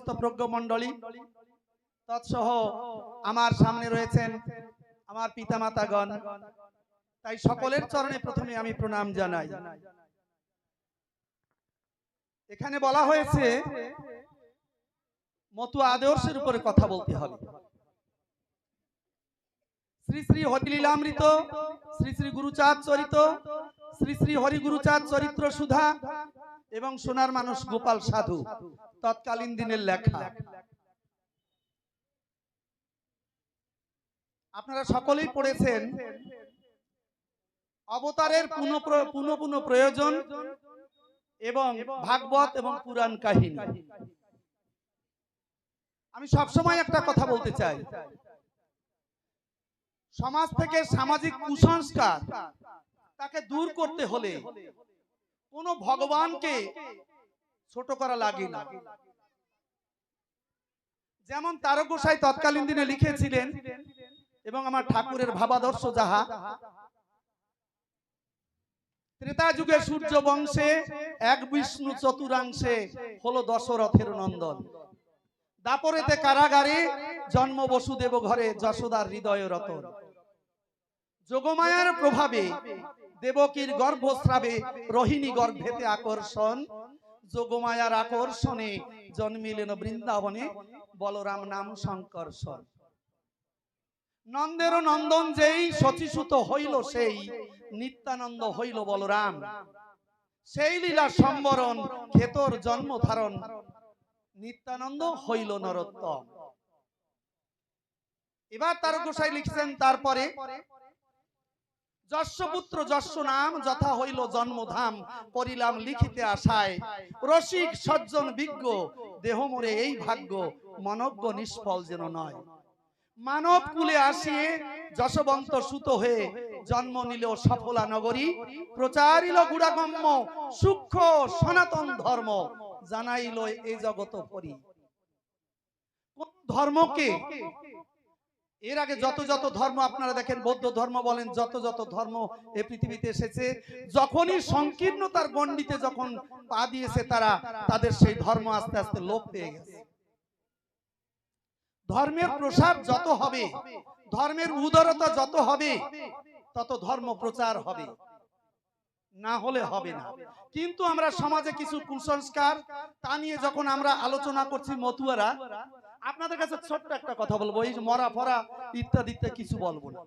সমস্ত প্রজ্ঞ মণ্ডলী তৎসহ আমার সামনে রয়েছেন আমার পিতামাতাগণ, তাই সকলের চরণে প্রথমে আমি প্রণাম জানাই। এখানে বলা হয়েছে মতুয়া আদর্শের উপরে কথা বলতে হবে। শ্রী শ্রী হরিলীলামৃত, শ্রী শ্রী গুরুচাঁদ চরিত, শ্রী শ্রী হরি গুরুচাঁদ চরিত্র সুধা এবং সোনার মানুষ গোপাল সাধু তৎকালীন দিনের লেখা। আপনারা সকলেই পড়েছেন। অবতারের পুনঃ প্রয়োজন এবং ভাগবত এবং পুরাণ কাহিনী। আমি সবসময় একটা কথা বলতে চাই, সমাজ থেকে সামাজিক কুসংস্কার তাকে দূর করতে হলে কোন ভগবানকে ছোট করা লাগে না। যেমন তারক গোসাই তৎকালীন দিনে লিখেছিলেন এবং আমার ঠাকুরের ভাবাদর্শ যাহা, ত্রেতা যুগে সূর্য বংশে এক বিষ্ণু চতুরাংশে হলো দশরথের নন্দন, দাপরেতে কারাগারে জন্ম বসুদেব ঘরে যশোদার হৃদয় রতন, যোগমায়ার প্রভাবে দেবকীর গর্ভস্রাবে রোহিণী গর্ভেতে আকর্ষণ, যোগমায়ার আকর্ষণে জন্মিলেন বৃন্দাবনে বলরাম নাম শঙ্কর্ষণ। নন্দের নন্দন যেই শচীসুত হইল সেই, নিত্যানন্দ হইল বলরাম, সেই লীলা সম্বরণ খেতর জন্ম ধারণ, নিত্যানন্দ হইল নরোত্তম। এবার তারক গোসাই লিখছেন তারপরে, যশ পুত্র যশ নাম যথা হইল জন্মধাম, পরিলাম লিখিতে আশায়, রসিক সজ্জন বিজ্ঞ দেহ মোরে এই ভাগ্য, মনজ্ঞ নিষ্ফল যেন নয়। মানব কুলে আসিয়ে যশবন্ত সুত হয়ে জন্ম নিল সফলা নগরী, প্রচারিল গুড়াগম্য সূক্ষ্ম সনাতন ধর্ম, জানাইল এই জগত পরি। কোন ধর্মকে, এর আগে যত যত ধর্ম আপনারা দেখেন, বৌদ্ধ ধর্ম বলেন, যত যত ধর্ম এই পৃথিবীতে এসেছে, যখনই সংকীর্ণতার গণ্ডিতে যখন পা দিয়েছে তারা, তাদের সেই ধর্ম আস্তে আস্তে লোপ পেয়ে গেছে। ধর্মের প্রসার যত হবে, ধর্মের উদারতা যত হবে, তত ধর্ম প্রচার হবে, না হলে হবে না। কিন্তু আমরা সমাজে কিছু কুসংস্কার তা নিয়ে যখন আমরা আলোচনা করছি মতুয়ারা, আপনাদের কাছে ছোট্ট একটা কথা বলবো, এই যে মরা ফরা ইত্যাদি ইত্যাদি কিছু বলবো না।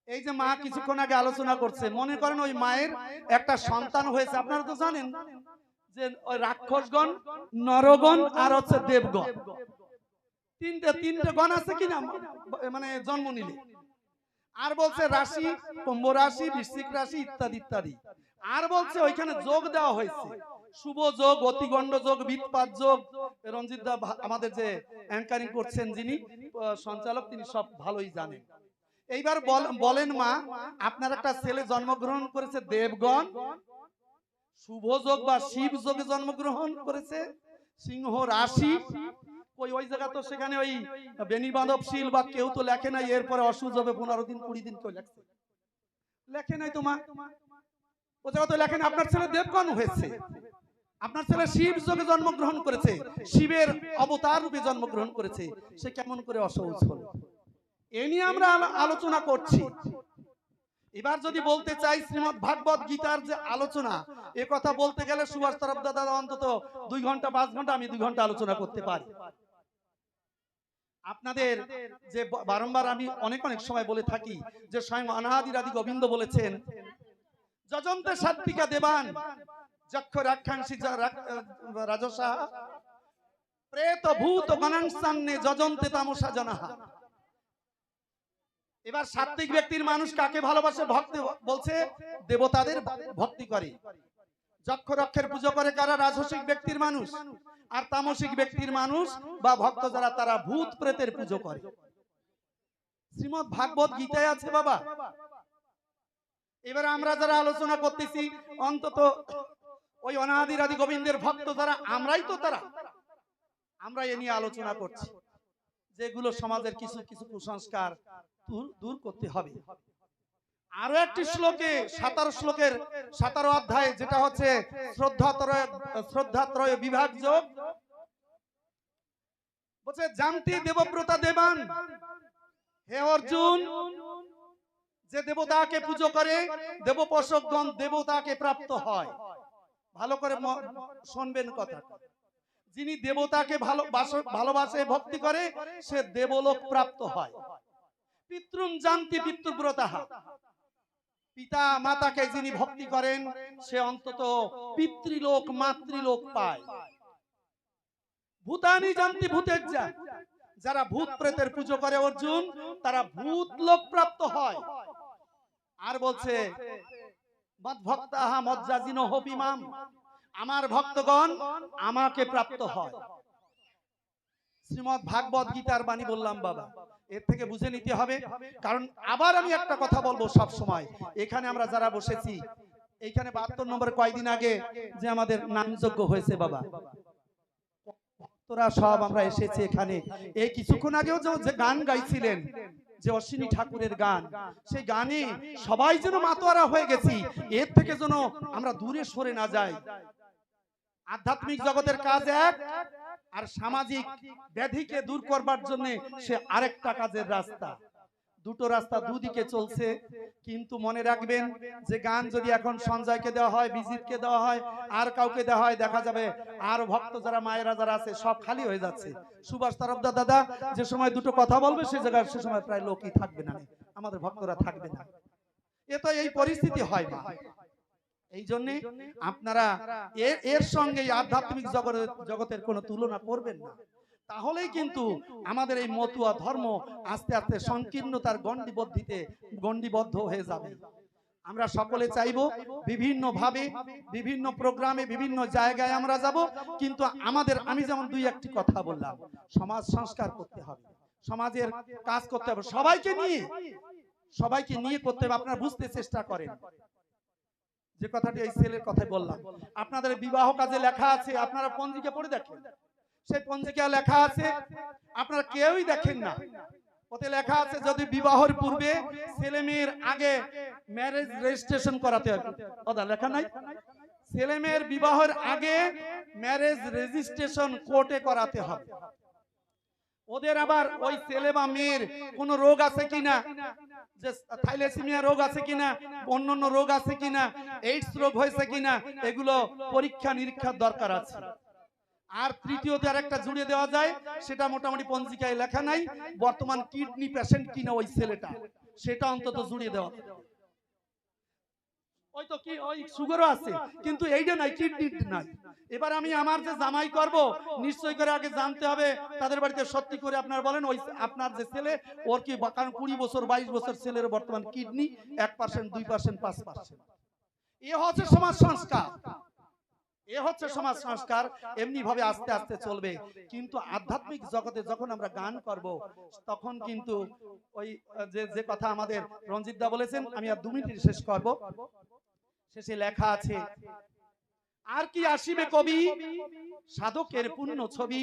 এই যে মা কিছুক্ষণ আগে আলোচনা করছে, মনে করেন ওই মায়ের একটা সন্তান হয়েছে। আপনারা তো জানেন যে ওই রাক্ষসগণ, নরগণ আর হচ্ছে দেবগণ, তিনটে গণ আছে কিনা মানে জন্ম নিলে। আর বলছে রাশি, কুম্ভ রাশি, বৃশ্চিক রাশি ইত্যাদি ইত্যাদি। আর বলছে ওইখানে যোগ দেওয়া হয়েছে, শুভ যোগ, অতিগণ্ড যোগ, বিৎপাত যোগ। রঞ্জিত দা আমাদের যে অ্যাঙ্কারিং করছেন যিনি সঞ্চালক, তিনি সব ভালোই জানেন। এইবার বলেন মা, আপনার একটা ছেলে জন্মগ্রহণ করেছে দেবগণ, শুভ যোগ বা শিব যোগে জন্মগ্রহণ করেছে, সিংহ রাশি। ওই জায়গা তো সেখানে ওই বেনি বান্ধবশীল বা কেউ তো লেখে নাই, এরপরে অসুজ হবে 15 দিন 20 দিন কেউ লেখে নাই। তো মা ও জায়গা তো লেখেন। আপনার ছেলে দেবগণ হয়েছে, আপনার ছেলে শিব যোগে জন্মগ্রহণ করেছে, শিবের অবতার রূপে জন্মগ্রহণ করেছে, সে কেমন করে অসহজ হলো? এ নিয়ে আমরা আলোচনা করছি। এবার যদি বলতে চাই শ্রীমদ্ ভাগবত গীতার যে আলোচনা, এ কথা বলতে গেলে সুভাষ তরফদার দাদা অন্তত 2 ঘন্টা 5 ঘন্টা, আমি 2 ঘন্টা আলোচনা করতে পারি। আপনাদের যে বারংবার আমি অনেক সময় বলে থাকি যে স্বয়ং অনাদি আদি গোবিন্দ বলেছেন, যজন্তে সাত্বিকা দেবান যক্ষ রাক্ষাংসি রাজসা প্রেত ভূত গণাংসান্নে যজন্তে তামসা জনাহা। এবার সাত্বিক ব্যক্তির মানুষ কাকে ভালোবাসে? ভক্তি বলছে দেবতাদের ভক্তি করে। যক্ষ রক্ষের পুজো করে কারা? রাজসিক ব্যক্তির মানুষ। আর তামসিক ব্যক্তির মানুষ বা ভক্ত যারা, তারা ভূত প্রেতের পুজো করে। শ্রীমদ্ ভাগবত গীতায় আছে বাবা। এবার আমরা যারা আলোচনা করতেছি, অন্তত ওই অনাদি আদি গোবিন্দের ভক্ত যারা, আমরাই তো তারা, আমরা এ নিয়ে আলোচনা করছি, যেগুলো সমাজের কিছু কিছু কুসংস্কার দূর করতে হবে। আরো একটি শ্লোকে 17 শ্লোকের 17 অধ্যায়, যেটা হচ্ছে শ্রদ্ধাত্রয় বিভাগ যোগ, বলছে জানতি দেবব্রতা দেবান, হে অর্জুন, যে দেবতাকে পুজো করে দেবপোষকগণ দেবতাকে প্রাপ্ত হয়। ভালো করে শুনবেন কথা। যিনি দেবতাকে ভালোবাসে ভক্তি করে সে দেবলোক প্রাপ্ত হয়। পিতৃম জানতি পিতৃব্রতাহা, পিতা মাতাকে যিনি ভক্তি করেন সে অন্তত পিতৃলোক মাতৃলোক পায়। ভূতানি জানতি ভূতেজ্জা, যারা ভূত প্রেতের পুজো করে অর্জুন তারা ভূত লোক প্রাপ্ত হয়। আর বলছে মদ্ভক্তাহা মজ্জাজিনো হবিমাম, আমার ভক্তগণ আমাকে প্রাপ্ত হয়। শ্রীমদ্ ভাগবত গীতার বাণী বললাম বাবা, এর থেকে বুঝে নিতে হবে। কারণ আবার আমি একটা কথা বলবো সব সময়, এখানে আমরা যারা বসেছি এইখানে 72 নম্বর কয়েকদিন আগে যে আমাদের নামযজ্ঞ হয়েছে বাবা, তোরা সব আমরা এসেছি এখানে। এই কিছুক্ষণ আগেও যে গান গাইছিলেন, যে অশ্বিনী ঠাকুরের গান, সেই গানে সবাই যেন মাতোয়ারা হয়ে গেছি। এর থেকে যেন আমরা দূরে সরে না যাই। আধ্যাত্মিক জগতের কাজ এক, আর সামাজিক ব্যাধিকে দূর করবার জন্য সে আরেকটা কাজের রাস্তা। দুটো রাস্তা দুদিকে চলছে। কিন্তু মনে রাখবেন যে গান যদি এখন সঞ্জয়কে দেওয়া হয়, বিজিতকে দেওয়া হয়, আর কাউকে দেওয়া হয়, দেখা যাবে আর ভক্ত যারা মায়েরা যারা আছে সব খালি হয়ে যাচ্ছে। সুভাষ তরফদার দাদা যে সময় দুটো কথা বলবে সে জায়গায় সে সময় প্রায় লোকই থাকবে না, আমাদের ভক্তরা থাকবে না। এ তো এই পরিস্থিতি হয় না। এই জন্য আপনারা এর সঙ্গে আধ্যাত্মিক জগতের কোনো তুলনা করবেন না, তাহলেই কিন্তু আমাদের এই মতুয়া ধর্ম আস্তে আস্তে সংকীর্ণতার গণ্ডিবদ্ধ হয়ে যাবে। আমরা সকলে চাইবো বিভিন্ন ভাবে বিভিন্ন প্রোগ্রামে বিভিন্ন জায়গায় আমরা যাব, কিন্তু আমাদের আমি যেমন দুই একটি কথা বললাম, সমাজ সংস্কার করতে হবে, সমাজের কাজ করতে হবে, সবাইকে নিয়ে করতে হবে। আপনারা বুঝতে চেষ্টা করেন যে কথাটি এই ছেলের কথাই বললাম, আপনাদের বিবাহ কাজে লেখা আছে, আপনারা পঞ্জিকা পড়ে দেখেন, সেই পঞ্জিকা লেখা আছে আপনারা কেউই দেখেন না। ওতে লেখা আছে যদি বিবাহের পূর্বে ছেলে মেয়ের আগে ম্যারেজ রেজিস্ট্রেশন করাতে হবে। ওটা লেখা নাই, ছেলে মেয়ের বিবাহের আগে ম্যারেজ রেজিস্ট্রেশন কোর্টে করাতে হবে। ওদের আবার ওই ছেলে বা মেয়ের কোন রোগ আছে কিনা, যে থাইলেসিমিয়া রোগ আছে কিনা, অন্যান্য রোগ আছে কিনা, এইডস রোগ হয়েছে কিনা, এগুলো পরীক্ষা নিরীক্ষার দরকার আছে। আর তৃতীয়তে আরেকটা জুড়ে দেওয়া যায়, সেটা মোটামুটি পঞ্জিকায় লেখা নাই, বর্তমান কিডনি পেশেন্ট কিনা ওই ছেলেটা, সেটা অন্তত জুড়ে দেওয়া। ওই তো কি ওই সুগারও আছে কিন্তু এইটা নাই, কিডনি নাই। এবার আমি আমার যে জামাই করব নিশ্চয় করে আগে জানতে হবে তাদের বাড়িতে সত্যি করে আপনারা বলেন ওই আপনার যে ছেলে ওর কি, কারণ 20 বছর 22 বছর ছেলের বর্তমান কিডনি 1%, 2%, 5%। এ হচ্ছে সমাজ সংস্কার, এ হচ্ছে সমাজ সংস্কার। এমনি ভাবে আস্তে আস্তে চলবে। কিন্তু আধ্যাত্মিক জগতে যখন আমরা গান করব তখন কিন্তু ওই যে কথা আমাদের রঞ্জিত দা বলেছেন, আমি আর 2 মিনিট শেষ করব। শেষে লেখা আছে, আর কি আসিবে কবি সাধকের পুণ্য ছবি,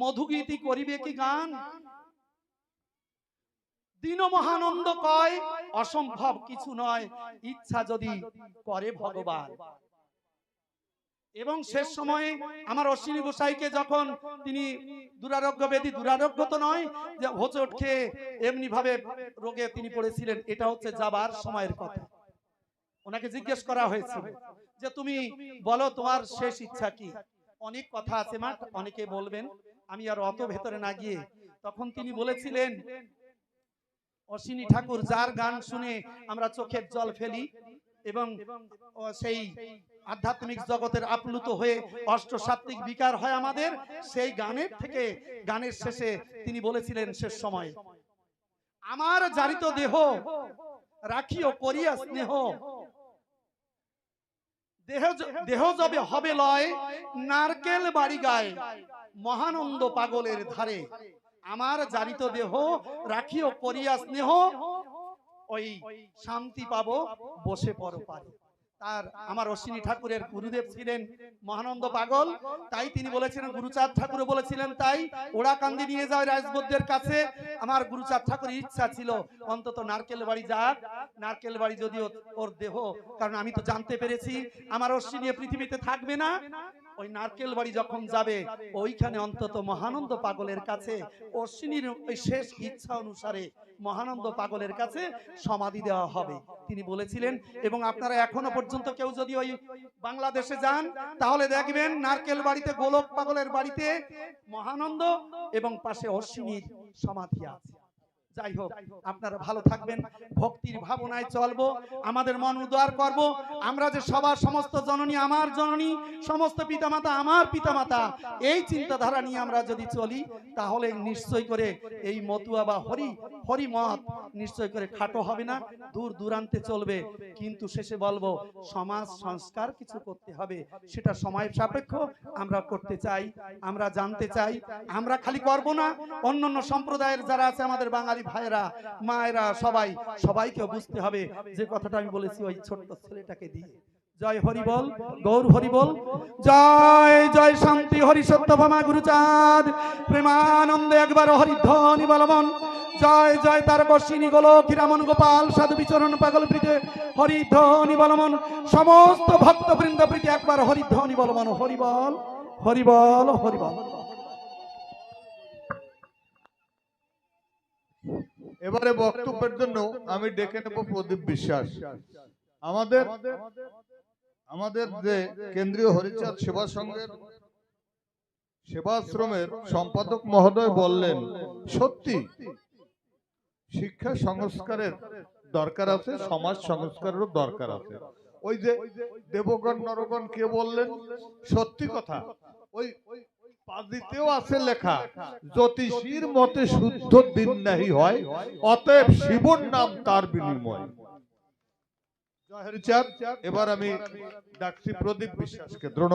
মধুগীতি করিবে কি গান, দীন মহানন্দ কয় অসম্ভব কিছু নয়, ইচ্ছা যদি করে ভগবান। এবং শেষ সময়ে আমার অশ্বিনী গোসাইকে যখন তিনি দুরারোগ্য ব্যাধি, দুরারোগ্য তো নয়, যে হোঁচট খেয়ে এমনি ভাবে রোগে তিনি পড়েছিলেন, এটা হচ্ছে যাবার সময়ের কথা। ওনাকে জিজ্ঞেস করা হয়েছিল যে তুমি বলো তোমার শেষ ইচ্ছা কি। অনেক কথা আছে মা, অনেকে বলবেন, আমি আর অত ভেতরে না গিয়ে, তখন তিনি বলেছিলেন অশ্বিনী ঠাকুর যার গান শুনে আমরা চোখের জল ফেলি এবং সেই আধ্যাত্মিক জগতের আপ্লুত হয়ে অষ্টসাত্ত্বিক বিকার হয় আমাদের, সেই গানের থেকে গানের শেষে তিনি বলেছিলেন শেষ সময়, আমার জারিত দেহ রাখিও করিয়া স্নেহ, দেহ যবে হবে লয় নারকেল বাড়ি গায় মহানন্দ পাগলের ধারে, আমার জারিত দেহ রাখিও করিয়া স্নেহ, ওই শান্তি পাবো বসে পরপারে। তার আমার অশ্বিনী ঠাকুরের গুরুদেব ছিলেন মহানন্দ পাগল, তাই তিনি বলেছিলেন, গুরুচাঁদ ঠাকুর বলেছিলেন, তাই ওরা কান্দি নিয়ে যায় রাজবৈদ্যের কাছে। আমার গুরুচাঁদ ঠাকুরের ইচ্ছা ছিল অন্তত নারকেল বাড়ি যাক, নারকেল বাড়ি যদিও ওর দেহ, কারণ আমি তো জানতে পেরেছি আমার অশ্বিনী পৃথিবীতে থাকবে না, ওই নারকেল বাড়ি যখন যাবে ওইখানে অন্তত মহানন্দ পাগলের কাছে অশ্বিনীর ওই শেষ ইচ্ছা অনুসারে মহানন্দ পাগলের কাছে সমাধি দেওয়া হবে তিনি বলেছিলেন। এবং আপনারা এখনো পর্যন্ত কেউ যদি ওই বাংলাদেশে যান তাহলে দেখবেন নারকেল বাড়িতে গোলক পাগলের বাড়িতে মহানন্দ এবং পাশে অশ্বিনীর সমাধি আছে। যাই হোক, আপনারা ভালো থাকবেন, ভক্তির ভাবনায় চলবো, আমাদের মন উদার করব। আমরা যে সবার সমস্ত জননী আমার জননী, সমস্ত পিতামাতা আমার পিতামাতা, এই চিন্তাধারা নিয়ে আমরা যদি চলি তাহলে নিশ্চয় করে এই মতুয়া বা হরিমত নিশ্চয় করে খাটো হবে না, দূর দূরান্তে চলবে। কিন্তু শেষে বলবো সমাজ সংস্কার কিছু করতে হবে, সেটা সময় সাপেক্ষ। আমরা করতে চাই, আমরা জানতে চাই, আমরা খালি করব না, অন্যান্য সম্প্রদায়ের যারা আছে আমাদের বাঙালি ভাইরা মায়েরা সবাইকে বুঝতে হবে যে কথাটা আমি বলেছি ওই ছোট্ট ছেলেটাকে দিয়ে। জয় হরি বল, গৌর হরি বল, জয় জয় শান্তি হরি সত্যভামা গুরুচাঁদ প্রেমানন্দে একবার হরিধ্বনি বলবন। জয় জয় তারকর্ষিনী গোলক হিরামন গোপাল সাধু বিচরণ পাগল প্রীতে হরিধ্বনি বলবন। সমস্ত ভক্ত বৃন্দ প্রীতি একবার হরিধ্বনি বলবন। হরি বল, হরি বল, হরি বল। এবারে বক্তব্যের জন্য আমি ডেকে নেব প্রদীপ বিশ্বাস। আমাদের যে কেন্দ্রীয় হরিচাঁদ সেবা সংঘের সেবাশ্রমের সম্পাদক মহোদয় বললেন, সত্যি শিক্ষা সংস্কারের দরকার আছে, সমাজ সংস্কারেরও দরকার আছে। ওই যে দেবগণ নরগণ কে বললেন, সত্যি কথা। ওই পাদিতেও আছে লেখা, জ্যোতিষীর মতে শুদ্ধ দিন নাহি হয়, অতএব শিবর নাম তার বিনিময়। জয় হরিচাঁদ। এবার আমি ডাকছি প্রদীপ বিশ্বাসকে দ্রোণ।